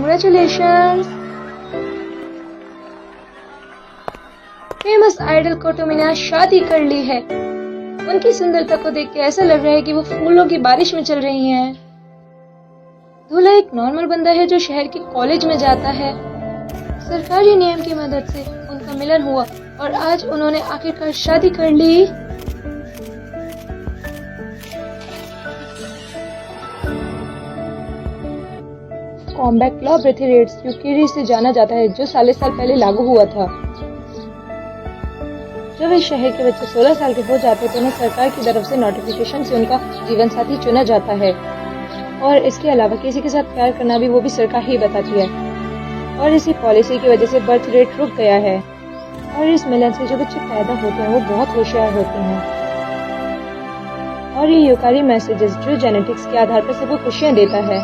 Congratulations! Famous idol कोटो मीना शादी कर ली है। उनकी सुंदरता को देख के ऐसा लग रहा है कि वो फूलों की बारिश में चल रही हैं। दूल्हा एक नॉर्मल बंदा है जो शहर के कॉलेज में जाता है। सरकारी नियम की मदद से उनका मिलन हुआ और आज उन्होंने आखिरकार शादी कर ली। कॉम्बैट लॉ ब्रेथिरेट्स यूकेरी से जाना जाता है, जो साल पहले लागू हुआ था। जब इस शहर के बच्चे 16 साल के हो जाते हैं तो उन्हें सरकार की तरफ से नोटिफिकेशन से उनका जीवन साथी चुना जाता है। और इसके अलावा किसी के साथ प्यार करना भी वो भी सरकार ही बताती है। और इसी पॉलिसी की वजह से बर्थ रेट रुक गया है। और इस मिलन से जो बच्चे पैदा होते हैं वो बहुत होशियार होते हैं। और ये यूकारी मैसेजेस जो जेनेटिक्स के आधार पर सबको खुशियां देता है,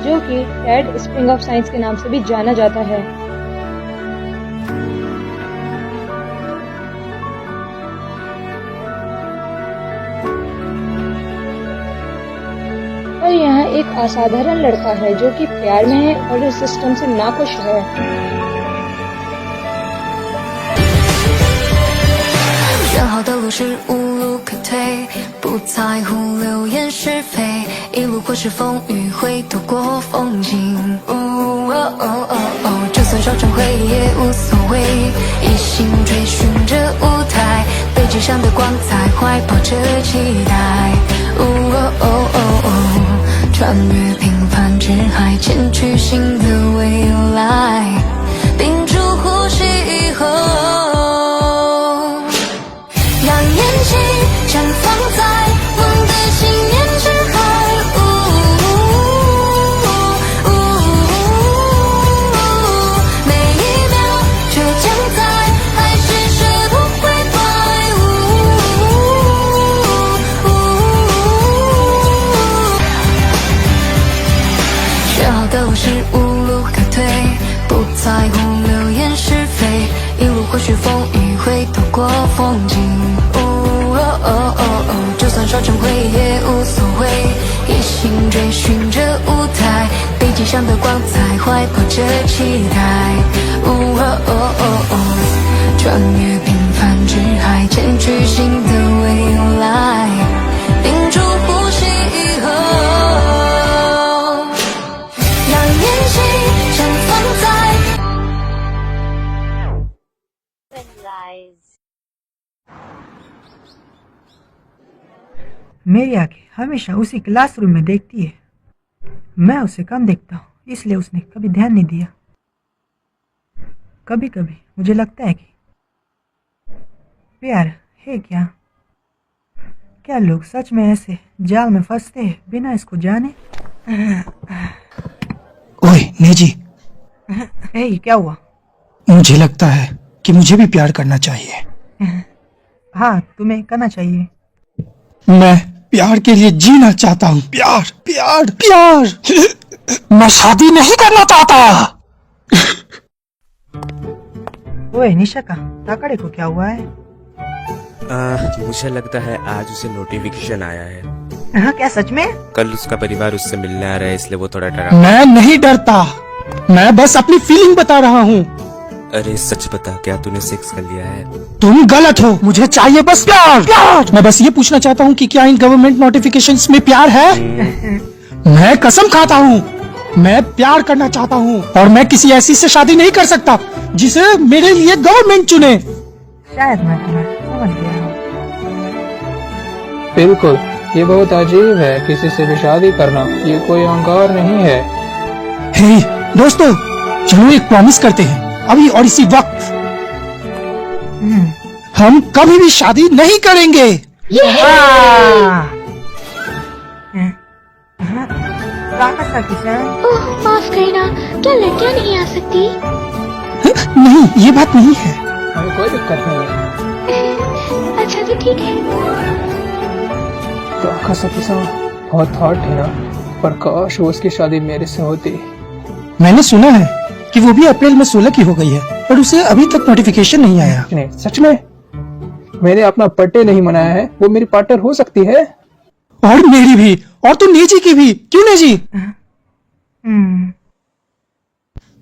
जो कि टेड स्प्रिंग ऑफ साइंस के नाम से भी जाना जाता है। और यहाँ एक असाधारण लड़का है जो कि प्यार में है और इस सिस्टम से नाखुश है।选好的路是无路可退，不在乎流言是非，一路或是风雨会躲过风景。就算烧成灰也无所谓，一心追寻着舞台，背脊上的光彩，怀抱着期待。穿越平凡之海，前去新的未来，屏住呼吸以后，让眼睛绽放在梦的信念之海。每一秒就将在海市蜃楼会败。选好的路是无路可退，不在乎流言是非，一路或许风雨会躲过风景。就算烧成灰也无所谓，一心追寻着舞台，背脊上的光彩，怀抱着期待。穿越平凡之海，前去新的未来，屏住呼吸以后，让眼睛绽放在。मेरी आंखें हमेशा उसी क्लासरूम में देखती है। मैं उसे कम देखता हूँ, इसलिए उसने कभी ध्यान नहीं दिया। कभी कभी मुझे लगता है कि प्यार है क्या? क्या लोग सच में ऐसे जाल में फंसते हैं बिना इसको जाने? ओए नेजी, क्या हुआ? मुझे लगता है कि मुझे भी प्यार करना चाहिए। हाँ, तुम्हें करना चाहिए। मैं प्यार के लिए जीना चाहता हूँ। प्यार प्यार प्यार। मैं शादी नहीं करना चाहता। ओए निशाका, ताकड़े को क्या हुआ है? मुझे लगता है आज उसे नोटिफिकेशन आया है। हाँ, क्या सच में? कल उसका परिवार उससे मिलने आ रहा है, इसलिए वो थोड़ा डरा। मैं नहीं डरता, मैं बस अपनी फीलिंग बता रहा हूँ। अरे सच बता, क्या तूने सेक्स कर लिया है? तुम गलत हो, मुझे चाहिए बस प्यार प्यार। मैं बस ये पूछना चाहता हूँ कि क्या इन गवर्नमेंट नोटिफिकेशंस में प्यार है? मैं कसम खाता हूँ, मैं प्यार करना चाहता हूँ और मैं किसी ऐसी से शादी नहीं कर सकता जिसे मेरे लिए गवर्नमेंट चुने। शायद मैं तुम्हें समझ गया हूँ। बिल्कुल, ये बहुत अजीब है। किसी से भी शादी करना ये कोई अहंकार नहीं है। हे दोस्तों, चलो एक प्रॉमिस करते हैं, अभी और इसी वक्त। हम कभी भी शादी नहीं करेंगे। ओह माफ करना, क्या लड़कियां नहीं आ सकती? नहीं, ये बात नहीं है। हमें कोई दिक्कत नहीं है। अच्छा तो ठीक है। तो आका बहुत हॉट है ना, पर काश वो उसकी शादी मेरे से होती। मैंने सुना है कि वो भी अप्रैल में 16 की हो गई है, पर उसे अभी तक नोटिफिकेशन नहीं आया। नहीं, सच में? मैंने अपना बर्थडे नहीं मनाया है, वो मेरी पार्टनर हो सकती है। और मेरी भी, और तो नेजी की भी। क्यों नेजी?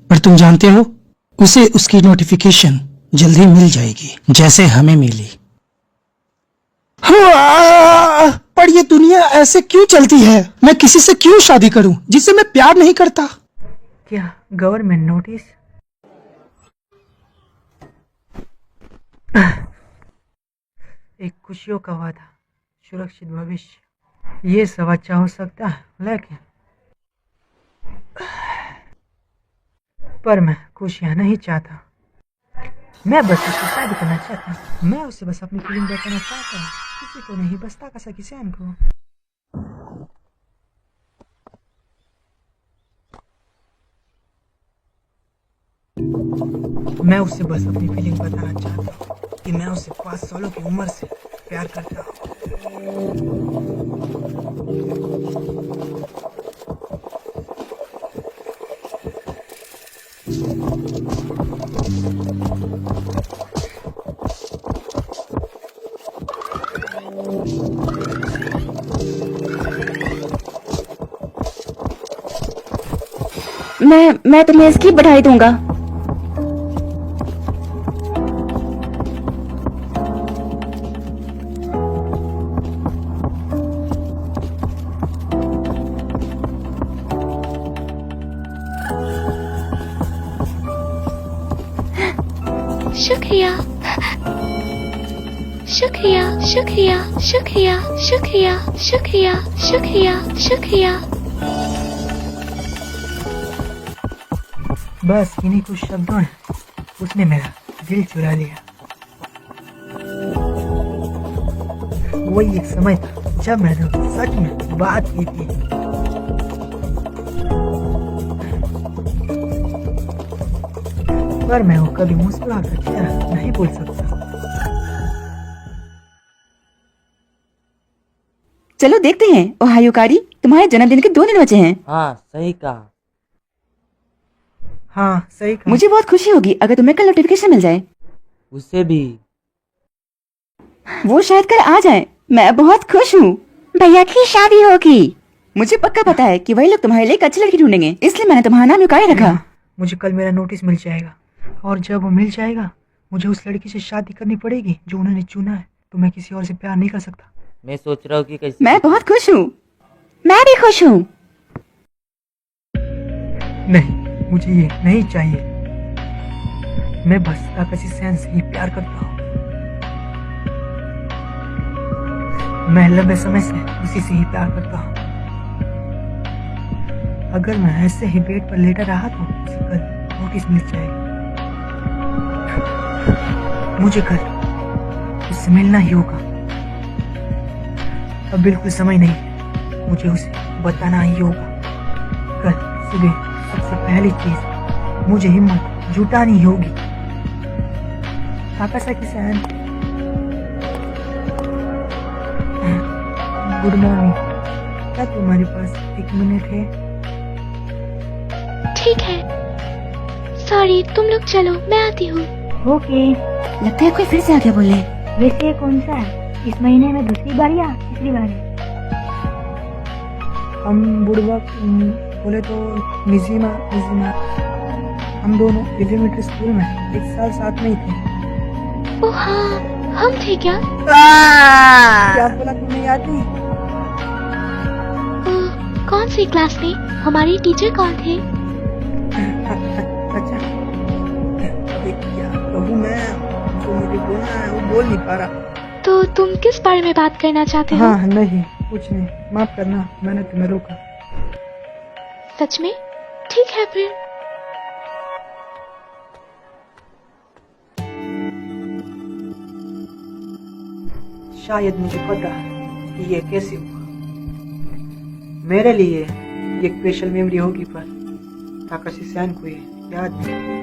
पर तुम जानते हो, उसे उसकी नोटिफिकेशन जल्दी मिल जाएगी, जैसे हमें मिली। पर ये दुनिया ऐसे क्यों चलती है? मैं किसी से क्यों शादी करूं जिससे मैं प्यार नहीं करता? क्या गवर्नमेंट नोटिस? एक खुशियों का वादा, सुरक्षित भविष्य, ये सब अच्छा हो सकता है, लेकिन पर मैं खुशियां नहीं चाहता। मैं बस उससे शादी करना चाहता हूँ। मैं उसे बस अपनी फीलिंग बताना चाहता हूँ, किसी को नहीं, बस ताकासाकी सैन को। मैं उससे बस अपनी फीलिंग बताना चाहता हूँ कि मैं उसे 5 सालों की उम्र से प्यार करता हूँ। मैं तुम्हें इसकी बधाई दूंगा। शुक्रिया शुक्रिया शुक्रिया शुक्रिया शुक्रिया शुक्रिया शुक्रिया शुक्रिया। बस इन्हीं कुछ शब्दों ने उसने मेरा दिल चुरा लिया। वही एक समय था जब मैंने सच में बात की थी। पर मैं वो कभी मुस्कुराता चेहरा नहीं भूल सकता। चलो देखते हैं। ओहायो कारी, तुम्हारे जन्मदिन के 2 दिन बचे हैं। हाँ सही कहा। हाँ सही कहा। मुझे बहुत खुशी होगी अगर तुम्हें कल नोटिफिकेशन मिल जाए। उसे भी। वो शायद कल आ जाए। मैं बहुत खुश हूँ। भैया की शादी होगी। मुझे पक्का पता है कि वही लोग तुम्हारे लिए एक अच्छी लड़की ढूंढेंगे, इसलिए मैंने तुम्हारा नाम युकाई रखा। मुझे कल मेरा नोटिस मिल जाएगा, और जब वो मिल जाएगा मुझे उस लड़की से शादी करनी पड़ेगी जो उन्होंने चुना है। तो मैं किसी और से प्यार नहीं कर सकता। मैं सोच रहा हूँ कि कैसे। मैं बहुत खुश हूँ। मैं भी खुश हूँ। नहीं, मुझे ये नहीं चाहिए। मैं बस ताकाशी सैन से ही प्यार करता हूँ। मैं लंबे समय से उसी से ही प्यार करता हूँ। अगर मैं ऐसे ही बेड पर लेटा रहा तो उसे कल नोटिस मिल जाएगा। मुझे कल उससे मिलना ही होगा। अब बिल्कुल समय नहीं, मुझे उसे बताना ही होगा। कल सुबह सबसे पहली चीज मुझे हिम्मत जुटानी होगी। ताकासाकी सैन, गुड मॉर्निंग। क्या तुम्हारे पास 1 मिनट है? ठीक है, सॉरी, तुम लोग चलो, मैं आती हूँ। ओके। लगता है कोई फिर से आके बोले। वैसे ये कौन सा है? इस महीने में दूसरी बार या तीसरी बार है? हम बुड़बक बोले तो निजीमा। हम दोनों एलिमेंट्री स्कूल में 1 साल साथ में ही थे। ओह हाँ, हम थे क्या? क्या बोला, तुम्हें याद नहीं? ओह, कौन सी क्लास में? हमारे टीचर कौन थे? अच्छा, अरे क्या कहूँ मैं, तो मुझे बोलना है, वो बोल नहीं पा रहा। तो तुम किस बारे में बात करना चाहते हो? हाँ नहीं, कुछ नहीं, माफ करना, मैंने तुम्हें रोका। सच में? ठीक है फिर। शायद मुझे पता है कि ये कैसे हुआ। मेरे लिए ये एक स्पेशल मेमोरी होगी, पर ताकाशी सैन को ये याद नहीं।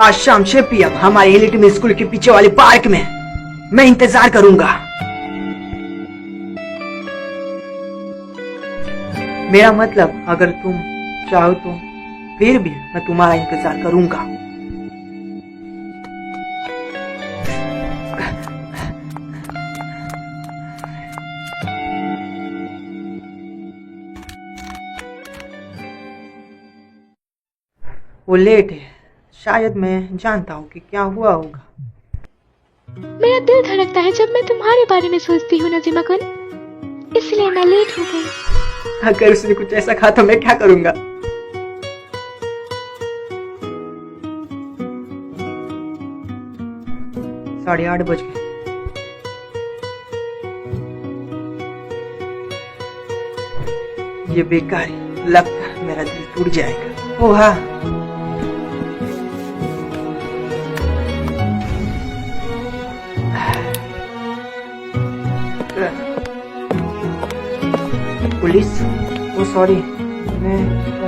आज शाम 6 PM हमारे एलिट स्कूल के पीछे वाले पार्क में मैं इंतजार करूंगा। मेरा मतलब, अगर तुम चाहो तो फिर भी मैं तुम्हारा इंतजार करूंगा। वो लेट है, शायद मैं जानता हूँ कि क्या हुआ होगा। मेरा दिल धड़कता है जब मैं तुम्हारे बारे में सोचती हूँ नजीमा कुन, इसलिए मैं लेट हो गई। अगर उसने कुछ ऐसा कहा तो मैं क्या करूंगा? साढ़े 8 बज गए। ये बेकार है, लगता है मेरा दिल टूट जाएगा। ओह हाँ, पुलिस, ओ सॉरी, मैं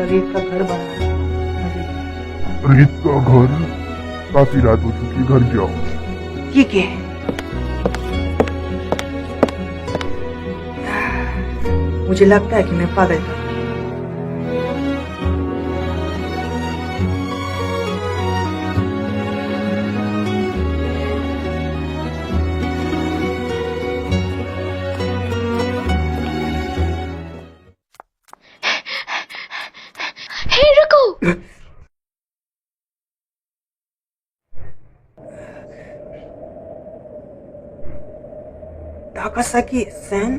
रीत का घर बना रहा हूँ। रीत का घर? काफी रात हो चुकी, घर जाओ। ठीक है। मुझे लगता है कि मैं पागल था। हे रुको, ताकासाकी सैन,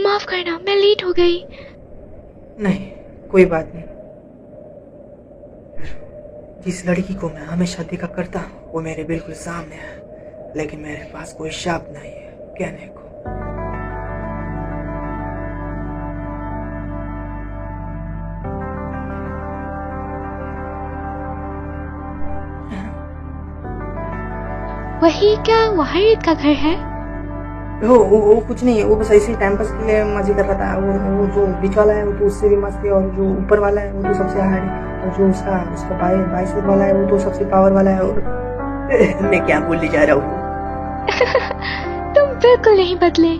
माफ करना, मैं लेट हो गई। नहीं, कोई बात नहीं। जिस लड़की को मैं हमेशा देखा करता हूँ वो मेरे बिल्कुल सामने है, लेकिन मेरे पास कोई शब्द नहीं है कहने को। वही क्या वहाँ रीत का घर है? वो कुछ नहीं है, वो बस ऐसे ही टाइम पास के लिए मजे कर रहा था। वो जो बीच वाला है वो तो उससे भी मस्त है, और जो ऊपर वाला है वो तो सबसे हार्ड है, और जो उसका बाई साइड वाला है वो तो सबसे पावर वाला है। और मैं क्या बोलने जा रहा हूँ? तुम बिल्कुल नहीं बदले।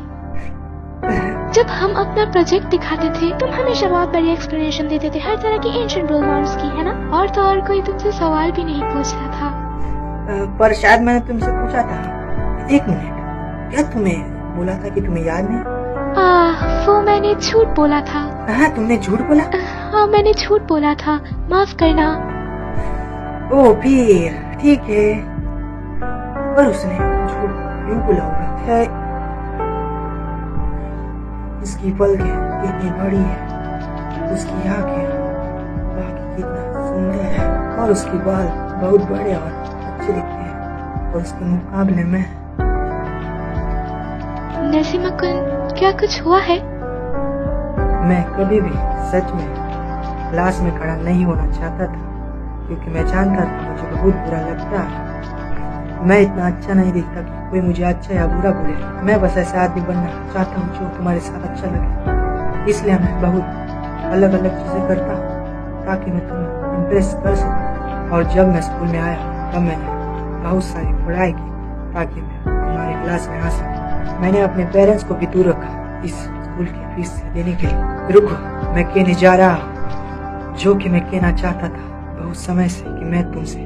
जब हम अपना प्रोजेक्ट दिखाते थे तुम हमेशा बहुत बड़ी एक्सप्लेनेशन देते थे हर तरह की एंशिएंट रोमांस की, है ना? और तो और कोई तुमसे सवाल भी नहीं पूछ रहा था। पर शायद मैंने तुमसे पूछा था। एक मिनट, क्या तुम्हें बोला था कि तुम्हें याद नहीं? वो मैंने झूठ बोला था। हाँ, तुमने झूठ बोला? हाँ, मैंने झूठ बोला था, माफ करना। ओ फिर ठीक है, पर उसने झूठ क्यों बोला होगा? उसकी पलकें कितनी बड़ी है, उसकी आंखें कितना सुंदर है, और उसके बाल बहुत बड़े और अच्छे दिखते हैं, और उसके मुकाबले में। नसीमा कुन, क्या कुछ हुआ है? मैं कभी भी सच में क्लास में खड़ा नहीं होना चाहता था, क्योंकि मैं जानता था मुझे बहुत बुरा लगता है। मैं इतना अच्छा नहीं दिखता कि कोई मुझे अच्छा या बुरा बोले। मैं बस ऐसा आदमी बनना चाहता हूँ जो तुम्हारे साथ अच्छा लगे। इसलिए मैं बहुत अलग अलग चीजें करता हूँ ताकि मैं तुम्हें इम्प्रेस कर सकूँ। और जब मैं स्कूल में आया तब मैंने बहुत सारी पढ़ाई की ताकि मैं तुम्हारे क्लास में आ सकूँ। मैंने अपने पेरेंट्स को भी दूर रखा इस स्कूल की फीस देने के लिए। रुको, मैं कहने जा रहा हूँ जो कि मैं कहना चाहता था बहुत समय से कि मैं तुमसे,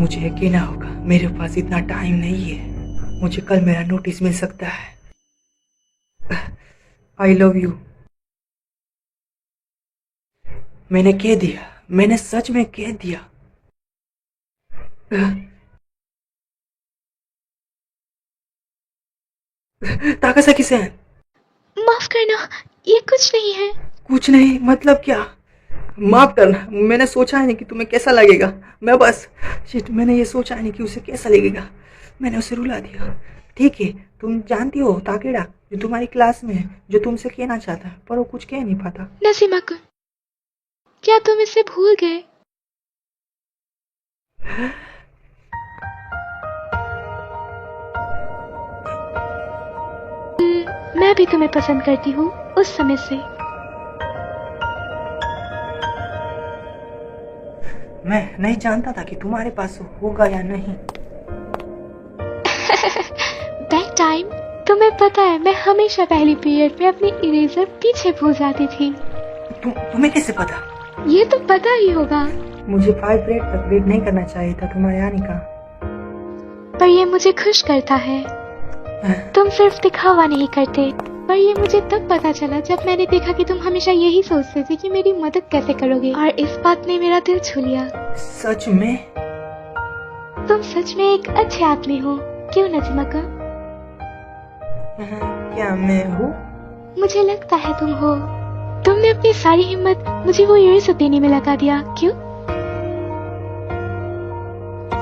मुझे कहना होगा। मेरे पास इतना टाइम नहीं है, मुझे कल मेरा नोटिस मिल सकता है। I love you. मैंने कह दिया, मैंने सच में कह दिया। ताकासाकी सैन, माफ करना, ये कुछ नहीं है। कुछ नहीं मतलब क्या? माफ करना, मैंने सोचा ही नहीं कि तुम्हें कैसा लगेगा। मैं बस शिट, मैंने ये सोचा ही नहीं कि उसे कैसा लगेगा। मैंने उसे रुला दिया। ठीक है, तुम जानती हो ताकेडा जो तुम्हारी क्लास में है, जो तुमसे कहना चाहता है पर वो कुछ कह नहीं पाता। नसीमा कुन, क्या तुम इसे भूल गए? मैं भी तुम्हें पसंद करती हूँ उस समय से। मैं नहीं जानता था कि तुम्हारे पास होगा या नहीं। बैक टाइम, तुम्हें पता है मैं हमेशा पहली पीरियड में अपनी इरेजर पीछे भूल जाती थी। तुम्हें कैसे पता? ये तो पता ही होगा। मुझे 5 पीरियड तक वेट नहीं करना चाहिए था तुम्हारे आने का। पर ये मुझे खुश करता है। तुम सिर्फ दिखावा नहीं करते, पर ये मुझे तब पता चला जब मैंने देखा कि तुम हमेशा यही सोचते थे कि मेरी मदद कैसे करोगे, और इस बात ने मेरा दिल छू लिया। सच में? तुम सच में एक अच्छे आदमी हो, क्यों नजमका? क्या मैं हूँ? मुझे लगता है तुम हो। तुमने अपनी सारी हिम्मत मुझे वो ईयरिंग्स देने में लगा दिया, क्यों?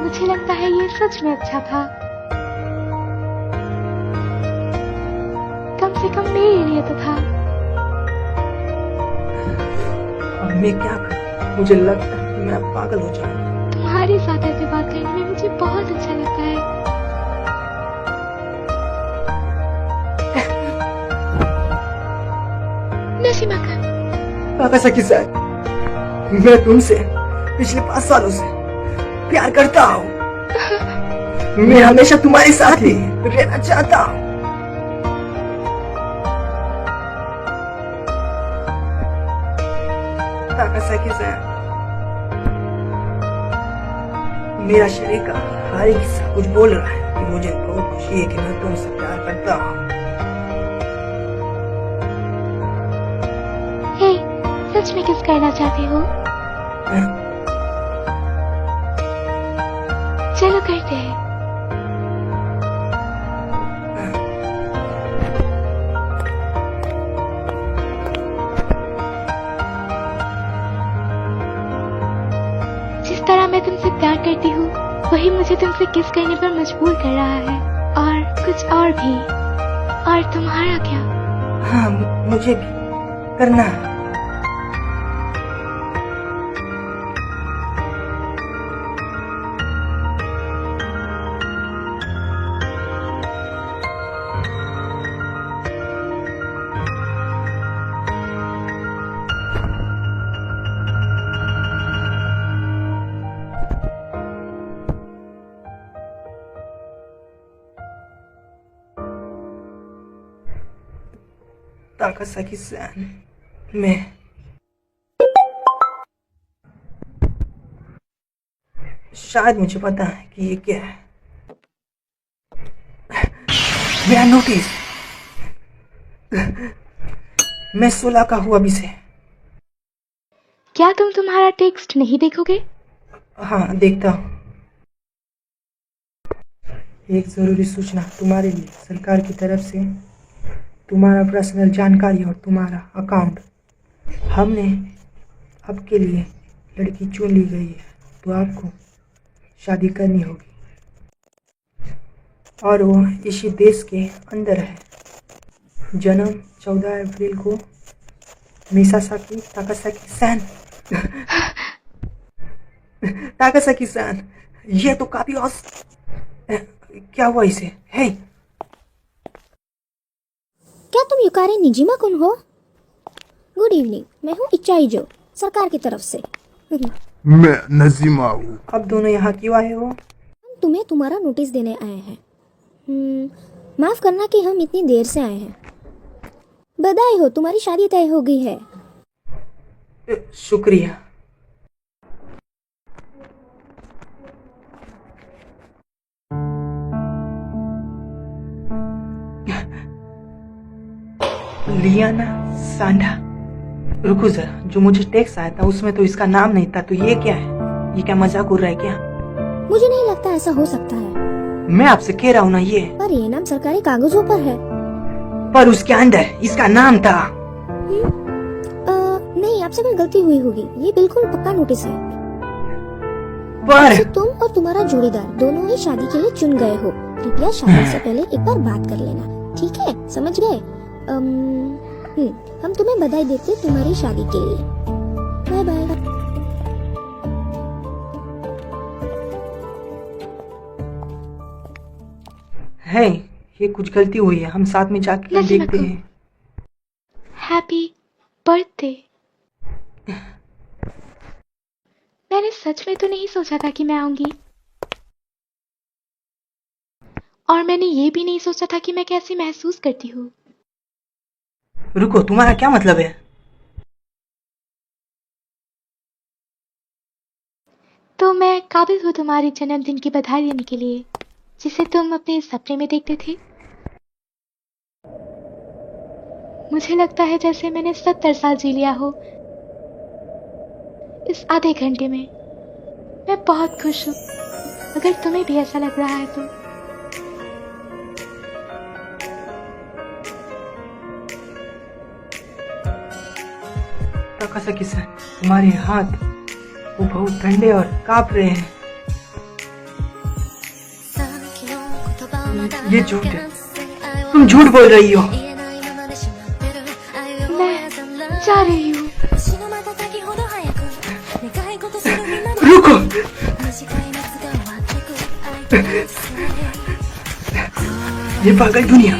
मुझे लगता है ये सच में अच्छा था, कम से कम मेरे लिए तो था। अब मैं क्या करूँ? मुझे लगता है कि मैं अब पागल हो जाऊंगा। तुम्हारे साथ ऐसे बात करने में मुझे बहुत अच्छा लगता है। नसीमाका, ताकासाकी-सान, मैं तुमसे पिछले 5 सालों से प्यार करता हूँ। मैं हमेशा तुम्हारे साथ ही रहना चाहता हूँ। ताकासाकी-सान, मेरा शरीर का हर एक हिस्सा कुछ बोल रहा है कि मुझे बहुत खुशी है कि मैं तुमसे प्यार करता हूँ। हे, सच में किस करना चाहते हो? चलो करते हैं। जिस तरह मैं तुमसे प्यार करती हूँ, वही मुझे तुमसे किस करने पर मजबूर कर रहा है, और कुछ और भी। और तुम्हारा क्या? हाँ, मुझे भी करना है। ताकासाकी-सान, मैं शायद मुझे पता है कि ये क्या है। मेरा नोटिस। मैं 16 का हूँ अभी से। क्या तुम तुम्हारा टेक्स्ट नहीं देखोगे? हाँ, देखता हूँ। एक जरूरी सूचना तुम्हारे लिए, सरकार की तरफ से तुम्हारा पर्सनल जानकारी और तुम्हारा अकाउंट, हमने आपके लिए लड़की चुन ली गई है, तो आपको शादी करनी होगी, और वो इसी देश के अंदर है। जन्म 14 अप्रैल को, मिसासाकी ताकासाकी-सान। ताकासाकी-सान, ये तो काफी क्या हुआ इसे? हे, क्या तुम युकारे निजिमा कुन हो? गुड इवनिंग, मैं हूँ इचाईजो, सरकार की तरफ से। मैं नजीमा हूँ। अब दोनों यहाँ क्यों आए हो? हम तुम्हें तुम्हारा नोटिस देने आए हैं। माफ करना कि हम इतनी देर से आए हैं। बधाई हो, तुम्हारी शादी तय हो गई है। शुक्रिया। लियाना सांडा, रुको जरा, जो मुझे टेक्स्ट आया था उसमें तो इसका नाम नहीं था, तो ये क्या है? ये क्या मजाक उड़ रहा है क्या? मुझे नहीं लगता ऐसा हो सकता है। मैं आपसे कह रहा हूँ ना, ये पर ये नाम सरकारी कागजों पर है। पर उसके अंदर इसका नाम था। नहीं, आपसे कोई गलती हुई होगी। ये बिल्कुल पक्का नोटिस है। पर तो तुम और तुम्हारा जोड़ीदार दोनों ही शादी के लिए चुन गए हो। कृपया शादी से पहले एक बार बात कर लेना, ठीक है? समझ गए? हम तुम्हें बधाई देते तुम्हारी शादी के लिए। Bye bye. है, ये कुछ गलती हुई है, हम साथ में जाकर देखते हैं। Happy birthday. मैंने सच में तो नहीं सोचा था कि मैं आऊंगी, और मैंने ये भी नहीं सोचा था कि मैं कैसे महसूस करती हूँ। रुको, तुम्हारा क्या मतलब है? तो मैं काबिल हूँ तुम्हारे जन्मदिन की बधाई देने के लिए, जिसे तुम अपने सपने में देखते थे। मुझे लगता है जैसे मैंने 70 साल जी लिया हो इस आधे घंटे में। मैं बहुत खुश हूँ। अगर तुम्हें भी ऐसा लग रहा है तो। ताकासाकी-सान, तुम्हारे हाथ वो बहुत ठंडे और कांप रहे हैं। ये झूठ है, तुम झूठ बोल रही हो। मैं जा रही हूँ। रुको, ये पागल दुनिया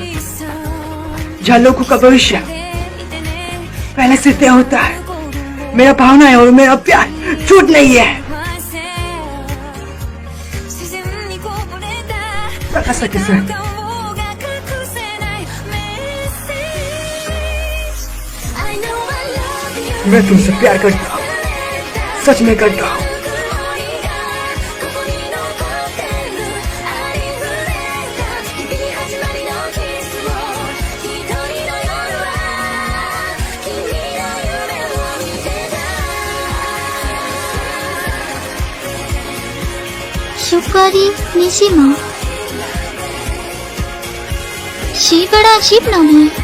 जहाँ लोगों का भविष्य पहले से तय होता है। मेरा भावना है और मेरा प्यार झूठ नहीं है। ताकासाकी-सान, मैं तुमसे प्यार करता हूँ, सच में करता हूँ। शुकारी निशिमा, शी बड़ा अजीब नाम है।